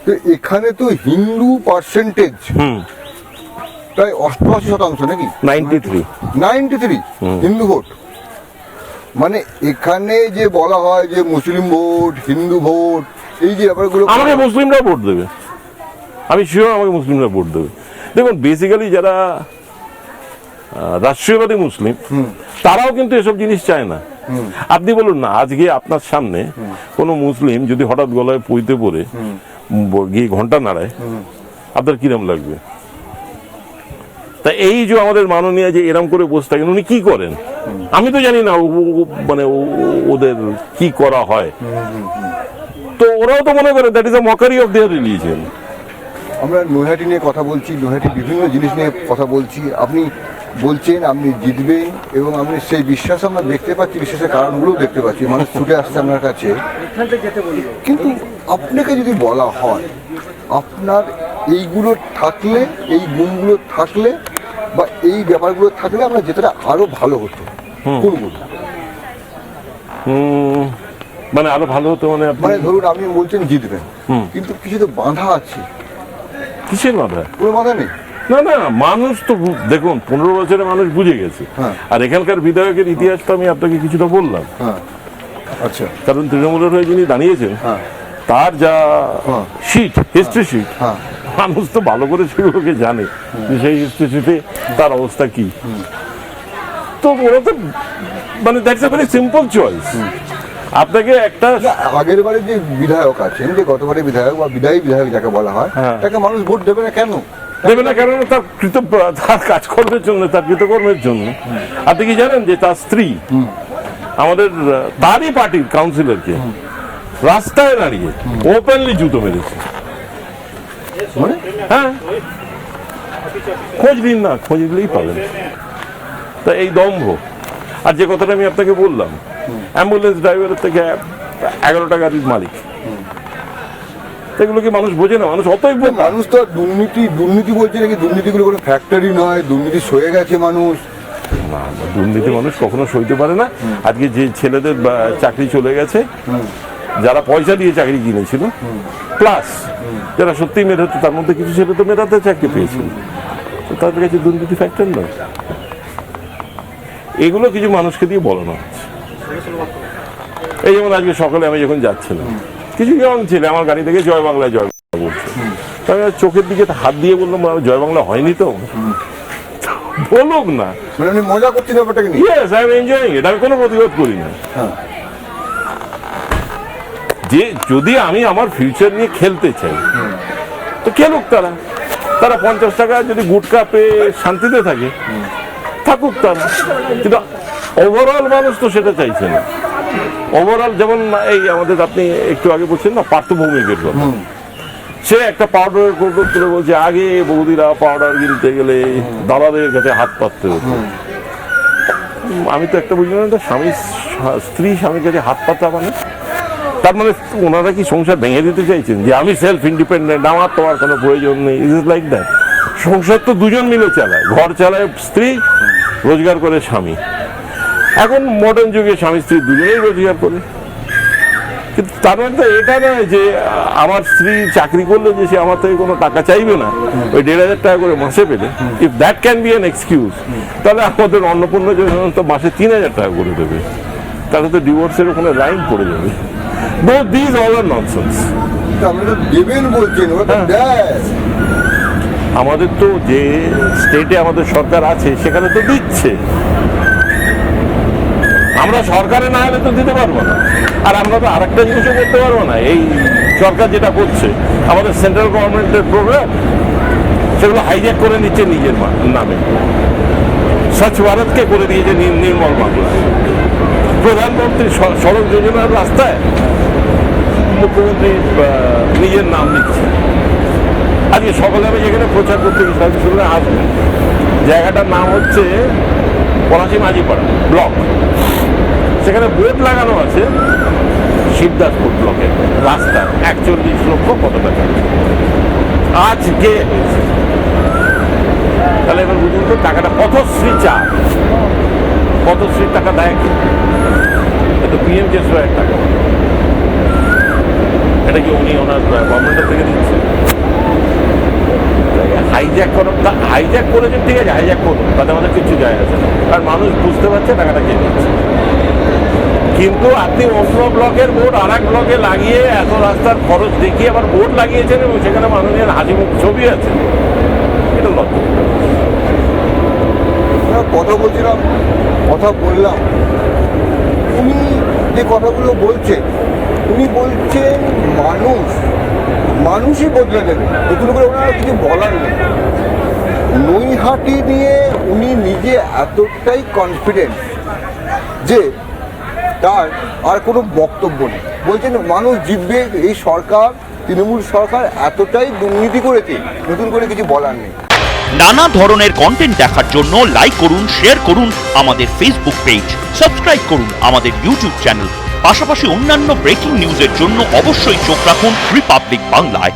তো এখানে তো হিন্দু পার্সেন্টেজ প্রায় 88% নাকি 93 হিন্দু ভোট। মানে এখানে যে বলা হয় যে মুসলিম ভোট, হিন্দু ভোট, এই যে ব্যাপারগুলো, আমাকে মুসলিমরা ভোট দেবে, আমি শিওর আমাকে মুসলিমরা ভোট দেবে। দেখুন বেসিক্যালি যারা রাষ্ট্রীয়বাদী মুসলিম তারাও কিন্তু এসব জিনিস চায় না। আপনি বলুন না, আজকে আপনার সামনে কোনো মুসলিম যদি হঠাৎ গলায় পইতে পড়ে গিয়ে ঘন্টা নাড়ায়, আপনার কিরম লাগবে? তা এই যে আমাদের মাননীয় যে এরম করে বসে থাকেন, উনি কি করেন আমি তো জানি না, মানে ওদের কি করা হয়। তো ওরাও তো মনে করে that is a mockery of their religion. আমরা নৈহাটি নিয়ে কথা বলছি, নৈহাটি বিভিন্ন জিনিস নিয়ে কথা বলছি, আপনি বলছেন আপনি জিতবেন এবং আপনি সেই বিশ্বাস আমরা দেখতে পাচ্ছি, বিশ্বাসের কারণগুলোও দেখতে পাচ্ছি, মানুষ ছুটে আসছে আপনার কাছে। কিন্তু আপনাকে যদি বলা হয় আপনার এইগুলো থাকলে, এই গুণগুলো থাকলে বা এই ব্যাপারগুলো থাকলে আমরা যেটা আরো ভালো হতো, কোনগুলো? মানে আরো ভালো হতো মানে মানে ধরুন আপনি বলছেন জিতবেন, কিন্তু কিছু তো বাধা আছে। কিসের বাধা? কোনো বাধা নেই। না না, মানুষ তো দেখুন 15 বছরে মানুষ বুঝে গেছে। আর এখানকার বিধায়কের ইতিহাস তো আমি আপনাকে কিছুটা বললাম। আচ্ছা, কারণ তৃণমূলের হয়ে যিনি দাঁড়িয়েছেন তার যা শিট, হিস্ট্রি শিট, মানুষ তো ভালো করে সেগুলোকে জানে যে সেই হিস্ট্রি শিটে তার অবস্থা কি। তো ওরা তো মানে that's a very simple choice. আপনাকে একটা আগের বারে যে বিধায়ক আছেন, যে গতবারে বিধায়ক বা বিদায়ী বিধায়ক যাকে বলা হয়, তাকে মানুষ ভোট দেবে না কেন? দেবে না কারণ তার কাজকর্মের জন্য, তার কৃতকর্মের জন্য। আপনি কি জানেন যে তার স্ত্রী আমাদের তারই পার্টির কাউন্সিলরকে রাস্তায় দাঁড়িয়ে ওপেনলি জুতো মেরেছে? হ্যাঁ, খোঁজ নিন না, খোঁজ নিলেই পাবেন। তা এই দম্ভ। আর যে কথাটা আমি আপনাকে বললাম, অ্যাম্বুলেন্স ড্রাইভারের থেকে 11টা গাড়ির মালিক, এগুলো কি মানুষ বোঝে না? মানুষ অতই মানুষ তো দুর্নীতি বলছে নাকি, দুর্নীতিগুলো কোনো ফ্যাক্টরি নয়, দুর্নীতি সয়ে গেছে মানুষ। না, দুর্নীতি মানুষ কখনো সইতে পারে না। আজকে যে ছেলেদের চাকরি চলে গেছে, যারা পয়সা দিয়ে চাকরি কিনেছিল, প্লাস যারা সত্যি মেধাতে, তার মধ্যে কিছু ছেলে তো মেধাতে চাকরি পেয়েছিল, তাদের কাছে দুর্নীতি ফ্যাক্টর নয়। এগুলো কিছু মানুষকে দিয়ে বলানো হচ্ছে। এই যেমন আজকে সকালে আমি যখন যাচ্ছিলাম, কিছু ইয়ং ছেলে আমার গাড়ি থেকে জয় বাংলা জয় বাংলা বলছে। আমি চোখের দিকে হাত দিয়ে বললাম, জয় বাংলা হয়নি তো, বলুক না। আমি মজা করছি ব্যাপারটাকে নিয়ে। Yes, I am enjoying it. আমি কোনো প্রতিবাদ করি না। যে যদি আমি আমার ফিউচার নিয়ে খেলতে চাই তো খেলুক তারা। তারা 50 টাকা যদি গুটকা পেয়ে শান্তিতে থাকে, থাকুক তারা। কিন্তু ওভারঅল মানুষ তো সেটা চাইছে না। ওভারঅল যেমন এই আমাদের আপনি একটু আগে বলছেন না পার্থভৌমিকের কথা, সে একটা পাউডারের কৌটো তুলে বলছে আগে বৌদিরা পাউডার কিনতে গেলে দাদাদের কাছে হাত পাততে হতো। আমি তো একটা বুঝলাম না, স্ত্রী স্বামীর কাছে হাত পাতা মানে তার মানে ওনারা কি সংসার ভেঙে দিতে চাইছেন যে আমি সেলফ ইন্ডিপেন্ডেন্ট, আমার তোমার কোনো প্রয়োজন নেই? Is it like that? সংসার তো দুজন মিলে চালায়, ঘর চালায় স্ত্রী, রোজগার করে স্বামী। এখন মডার্ন যুগে স্বামী স্ত্রী দুজনেই রোজগার করে। কিন্তু তার মানে এটা নয় যে আমার স্ত্রী চাকরি করলে যে সে আমার থেকে কোনো টাকা চাইবে না, ওই 1,500 টাকা করে মাসে পেলে। If that can be an excuse, তাহলে আমাদের অন্নপূর্ণা তো মাসে 3,000 টাকা করে দেবে, তাহলে তো ডিভোর্সের ওখানে লাইন পড়ে যাবে। Both these all are nonsense. আমাদের তো যে স্টেটে আমাদের সরকার আছে সেখানে তো দিচ্ছে, আমরা সরকারে না হলে তো দিতে পারবো না। আর আমরা তো আরেকটা জিনিসও করতে পারবো না। এই সরকার যেটা করছে, আমাদের সেন্ট্রাল গভর্নমেন্টের প্রোগ্রাম সেগুলো হাইজ্যাক করে নিচ্ছে নিজের নামে। স্বচ্ছ ভারতকে করে দিয়েছে নির্মল বাংলা। প্রধানমন্ত্রী সড়ক যোজনার রাস্তায় মুখ্যমন্ত্রী নিজের নাম দিচ্ছে। আজকে সকালে আমি যেখানে প্রচার করতে গেছিলাম, সেখানে আসবেন, জায়গাটার নাম হচ্ছে পলাশী মাঝিপাড়া ব্লক। সেখানে বোর্ড লাগানো আছে শিবদাসপুর ব্লকের রাস্তা 41 লক্ষ কত টাকা আজকে হয়েছে। তাহলে এবার বুঝুন তো টাকাটা পথশ্রী চার, পথশ্রীর টাকা দেয় কি? এটা পিএম কেসের টাকা। এটা কি উনি ওনার গভর্নমেন্টের থেকে দিচ্ছে? হাইজ্যাক করুন, হাইজ্যাক করেছেন ঠিক আছে, হাইজ্যাক করুন, তাতে আমাদের কিছু যায় আসে না, আর মানুষ বুঝতে পারছে টাকাটা খেয়ে নিচ্ছে। কিন্তু আপনি অন্য ব্লকের বোর্ড আর এক ব্লকে লাগিয়ে এত রাস্তার খরচ দেখিয়ে আবার বোর্ড লাগিয়েছেন এবং সেখানে মানুষের হাসি মুখ ছবি আছে, এটা লজ্জা। কথা বলছিলাম, কথা বললাম, উনি যে কথাগুলো বলছেন, উনি বলছেন মানুষই বদলে দেবে, নতুন করে ওনার কিছু বলার নেই। নৈহাটি নিয়ে উনি নিজে এতটাই কনফিডেন্ট যে তার আর কোনো বক্তব্য নেই। বলছেন মানুষ জিতবে, এই সরকার, তৃণমূল সরকার এতটাই দুর্নীতি করেছে, নতুন করে কিছু বলার নেই। নানা ধরনের কন্টেন্ট দেখার জন্য লাইক করুন, শেয়ার করুন আমাদের ফেসবুক পেজ, সাবস্ক্রাইব করুন আমাদের ইউটিউব চ্যানেল। পাশাপাশি অন্যান্য ব্রেকিং নিউজের জন্য অবশ্যই চোখ রাখুন রিপাবলিক বাংলায়।